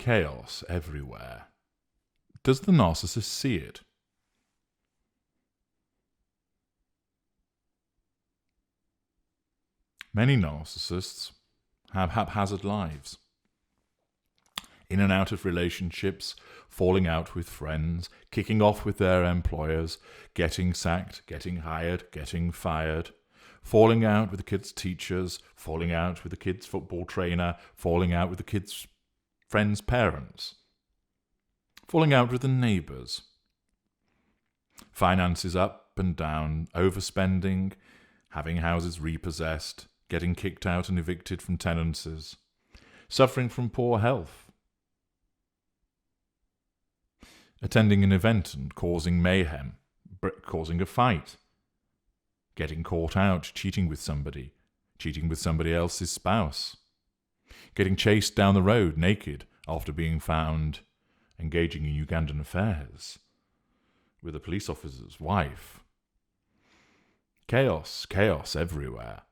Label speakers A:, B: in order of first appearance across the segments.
A: chaos everywhere. Does the narcissist see it? Many narcissists have haphazard lives. In and out of relationships, falling out with friends, kicking off with their employers, getting sacked, getting hired, getting fired, falling out with the kids' teachers, falling out with the kids' football trainer, falling out with the kids' friends' parents, falling out with the neighbours. Finances up and down, overspending, having houses repossessed, getting kicked out and evicted from tenancies, suffering from poor health, attending an event and causing mayhem, causing a fight, getting caught out, cheating with somebody else's spouse, getting chased down the road naked after being found engaging in Ugandan affairs with a police officer's wife. Chaos, chaos everywhere.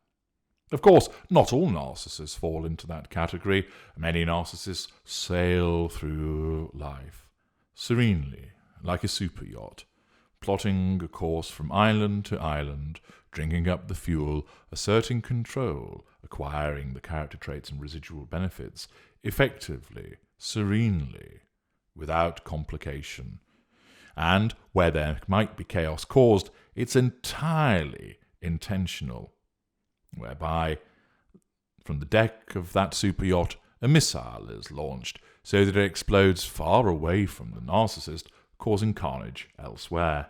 A: Of course, not all narcissists fall into that category. Many narcissists sail through life serenely, like a super yacht, plotting a course from island to island, drinking up the fuel, asserting control, acquiring the character traits and residual benefits, effectively, serenely, without complication. And where there might be chaos caused, it's entirely intentional, whereby from the deck of that super yacht a missile is launched so that it explodes far away from the narcissist, causing carnage elsewhere.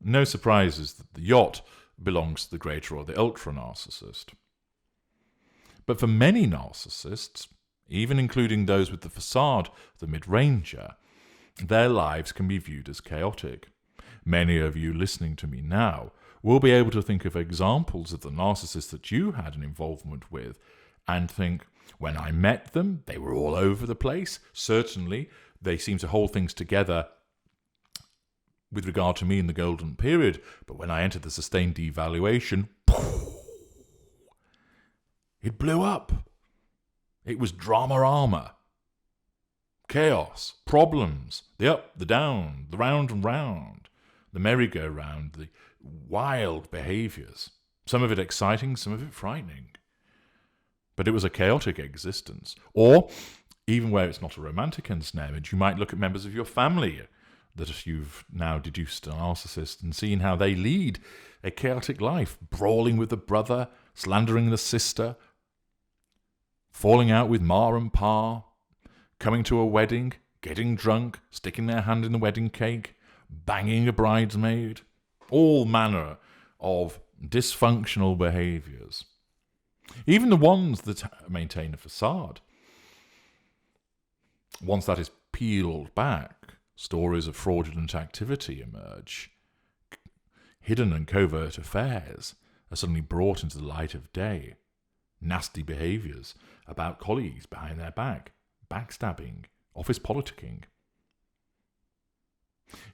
A: No surprises that the yacht belongs to the greater or the ultra-narcissist. But for many narcissists, even including those with the facade, the mid-ranger, their lives can be viewed as chaotic. Many of you listening to me now will be able to think of examples of the narcissists that you had an involvement with and think, when I met them, they were all over the place. Certainly, they seemed to hold things together with regard to me in the golden period, but when I entered the sustained devaluation, it blew up. It was drama armor. Chaos, problems, the up, the down, the round and round, the merry-go-round, the wild behaviours. Some of it exciting, some of it frightening. But it was a chaotic existence. Or, even where it's not a romantic ensnarement, you might look at members of your family that you've now deduced a narcissist and seen how they lead a chaotic life, brawling with the brother, slandering the sister, falling out with ma and pa, coming to a wedding, getting drunk, sticking their hand in the wedding cake, banging a bridesmaid, all manner of dysfunctional behaviours. Even the ones that maintain a facade. Once that is peeled back, stories of fraudulent activity emerge. Hidden and covert affairs are suddenly brought into the light of day. Nasty behaviours about colleagues behind their back, backstabbing, office politicking.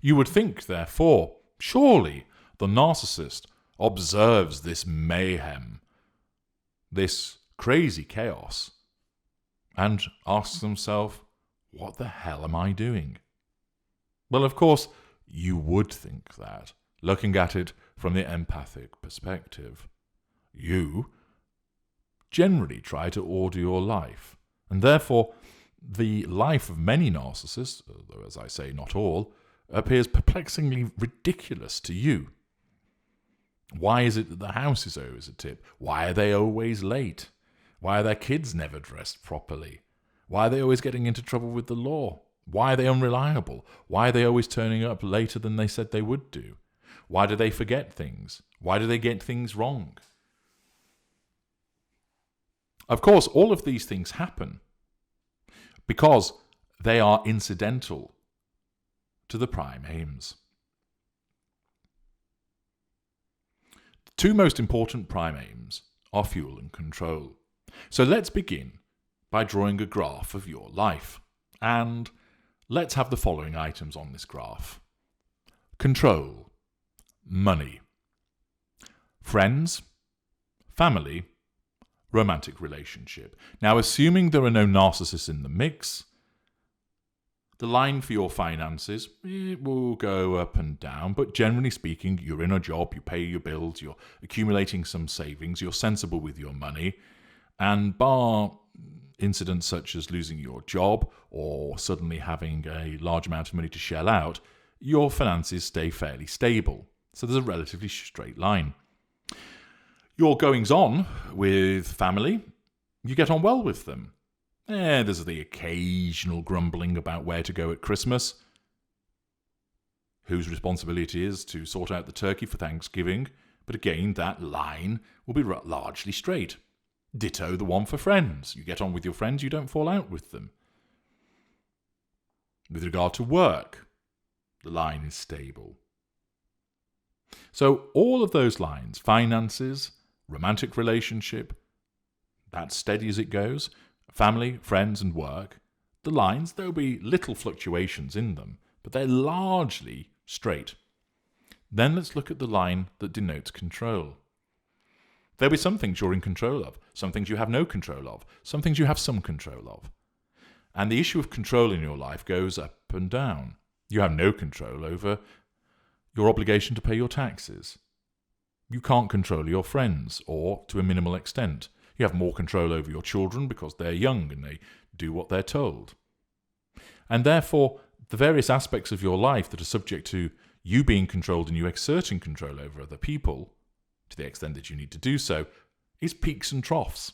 A: You would think, therefore, surely the narcissist observes this mayhem, this crazy chaos, and asks himself, what the hell am I doing? Well, of course, you would think that, looking at it from the empathic perspective. You generally try to order your life, and therefore the life of many narcissists, though as I say not all, appears perplexingly ridiculous to you. Why is it that the house is always a tip? Why are they always late? Why are their kids never dressed properly? Why are they always getting into trouble with the law? Why are they unreliable? Why are they always turning up later than they said they would do? Why do they forget things? Why do they get things wrong? Of course, all of these things happen because they are incidental to the prime aims. The two most important prime aims are fuel and control. So let's begin by drawing a graph of your life. And let's have the following items on this graph. Control, money, friends, family, romantic relationship. Now, assuming there are no narcissists in the mix, The line for your finances, it will go up and down, but generally speaking, you're in a job, you pay your bills, you're accumulating some savings, you're sensible with your money, and bar incidents such as losing your job or suddenly having a large amount of money to shell out, your finances stay fairly stable. So there's a relatively straight line. Your goings-on with family, you get on well with them. There's the occasional grumbling about where to go at Christmas, whose responsibility it is to sort out the turkey for Thanksgiving, but again, that line will be largely straight. Ditto the one for friends. You get on with your friends, you don't fall out with them. With regard to work, the line is stable. So all of those lines, finances, romantic relationship, that's steady as it goes, family, friends and work, the lines, there'll be little fluctuations in them, but they're largely straight. Then let's look at the line that denotes control. There'll be some things you're in control of, some things you have no control of, some things you have some control of. And the issue of control in your life goes up and down. You have no control over your obligation to pay your taxes. You can't control your friends, or to a minimal extent. You have more control over your children because they're young and they do what they're told. And therefore, the various aspects of your life that are subject to you being controlled and you exerting control over other people, to the extent that you need to do so, is peaks and troughs.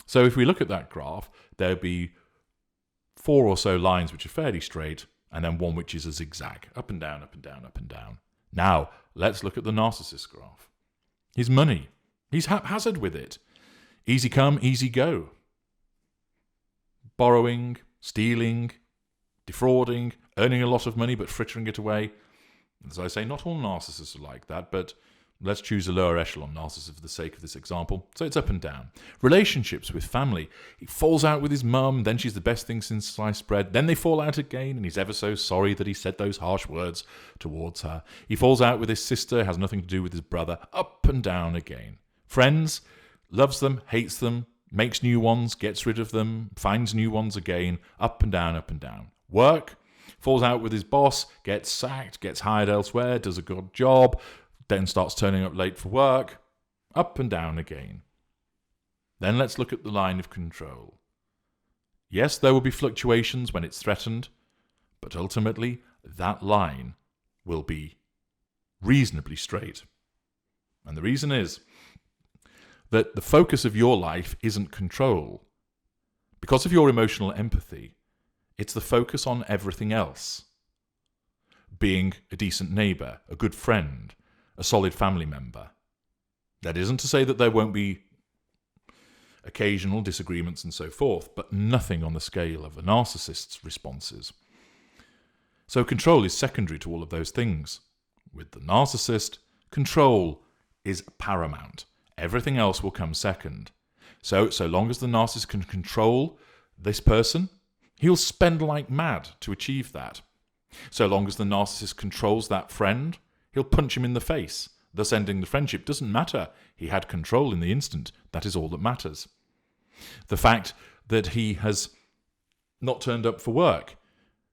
A: So if we look at that graph, there'll be 4 or so lines which are fairly straight, and then one which is a zigzag, up and down, up and down, up and down. Now, let's look at the narcissist graph. His money. He's haphazard with it. Easy come, easy go. Borrowing, stealing, defrauding, earning a lot of money but frittering it away. As I say, not all narcissists are like that, but let's choose a lower echelon narcissist for the sake of this example. So it's up and down. Relationships with family. He falls out with his mum, then she's the best thing since sliced bread. Then they fall out again, and he's ever so sorry that he said those harsh words towards her. He falls out with his sister, has nothing to do with his brother. Up and down again. Friends, loves them, hates them, makes new ones, gets rid of them, finds new ones again. Up and down, up and down. Work, falls out with his boss, gets sacked, gets hired elsewhere, does a good job, then starts turning up late for work, up and down again. Then let's look at the line of control. Yes, there will be fluctuations when it's threatened, but ultimately that line will be reasonably straight. And the reason is that the focus of your life isn't control. Because of your emotional empathy, it's the focus on everything else. Being a decent neighbour, a good friend, a solid family member. That isn't to say that there won't be occasional disagreements and so forth, but nothing on the scale of a narcissist's responses. So control is secondary to all of those things. With the narcissist, control is paramount. Everything else will come second. So long as the narcissist can control this person, he'll spend like mad to achieve that. So long as the narcissist controls that friend, he'll punch him in the face, thus ending the friendship. Doesn't matter. He had control in the instant. That is all that matters. The fact that he has not turned up for work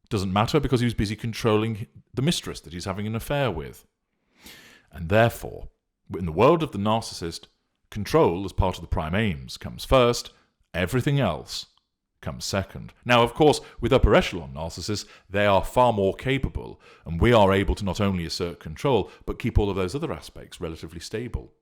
A: doesn't matter because he was busy controlling the mistress that he's having an affair with. And therefore, in the world of the narcissist, control as part of the prime aims comes first, everything else comes second. Now, of course, with upper echelon narcissists, they are far more capable, and we are able to not only assert control, but keep all of those other aspects relatively stable.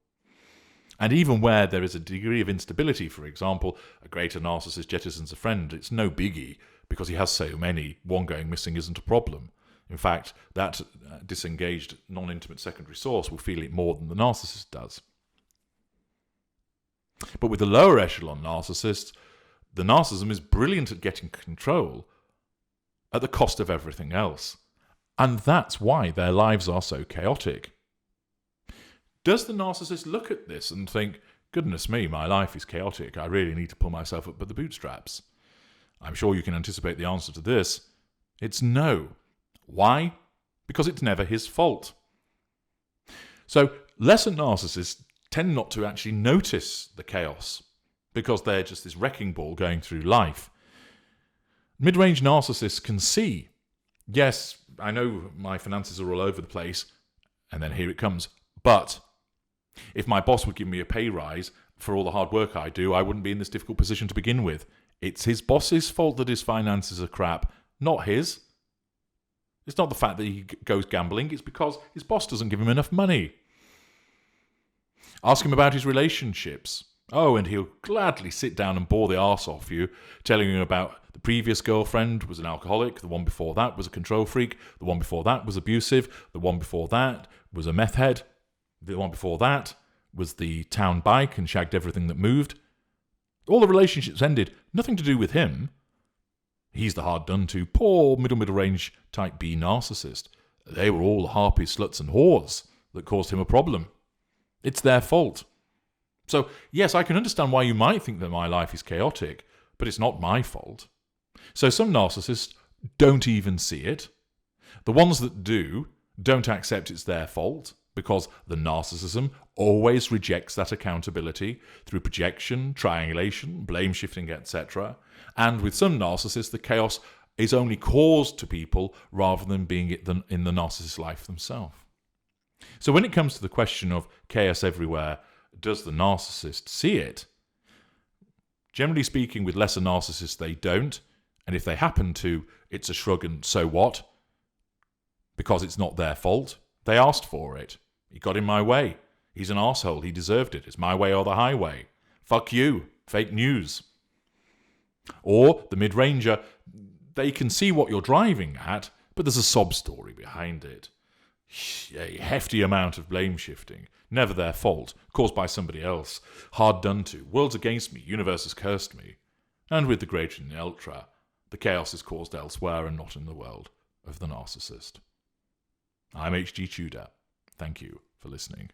A: And even where there is a degree of instability, for example, a greater narcissist jettisons a friend, it's no biggie, because he has so many, one going missing isn't a problem. In fact, that disengaged, non-intimate secondary source will feel it more than the narcissist does. But with the lower echelon narcissists, the narcissism is brilliant at getting control at the cost of everything else. And that's why their lives are so chaotic. Does the narcissist look at this and think, goodness me, my life is chaotic, I really need to pull myself up by the bootstraps? I'm sure you can anticipate the answer to this. It's no. Why? Because it's never his fault. So lesser narcissists tend not to actually notice the chaos because they're just this wrecking ball going through life. Mid-range narcissists can see, yes, I know my finances are all over the place, and then here it comes, but if my boss would give me a pay rise for all the hard work I do, I wouldn't be in this difficult position to begin with. It's his boss's fault that his finances are crap, not his. It's not the fact that he goes gambling, it's because his boss doesn't give him enough money. Ask him about his relationships. Oh, and he'll gladly sit down and bore the arse off you, telling you about the previous girlfriend was an alcoholic, the one before that was a control freak, the one before that was abusive, the one before that was a meth head, the one before that was the town bike and shagged everything that moved. All the relationships ended, nothing to do with him. He's the hard done to, poor middle range type B narcissist. They were all the harpies, sluts and whores that caused him a problem. It's their fault. So, yes, I can understand why you might think that my life is chaotic, but it's not my fault. So some narcissists don't even see it. The ones that do don't accept it's their fault, because the narcissism always rejects that accountability through projection, triangulation, blame shifting, etc. And with some narcissists, the chaos is only caused to people rather than being in the narcissist's life themselves. So when it comes to the question of chaos everywhere, does the narcissist see it? Generally speaking, with lesser narcissists, they don't. And if they happen to, it's a shrug and so what? Because it's not their fault. They asked for it. He got in my way. He's an arsehole. He deserved it. It's my way or the highway. Fuck you. Fake news. Or the mid-ranger, they can see what you're driving at, but there's a sob story behind it. A hefty amount of blame shifting. Never their fault. Caused by somebody else. Hard done to. World's against me. Universe has cursed me. And with the greater and the ultra, the chaos is caused elsewhere and not in the world of the narcissist. I'm H.G. Tudor. Thank you for listening.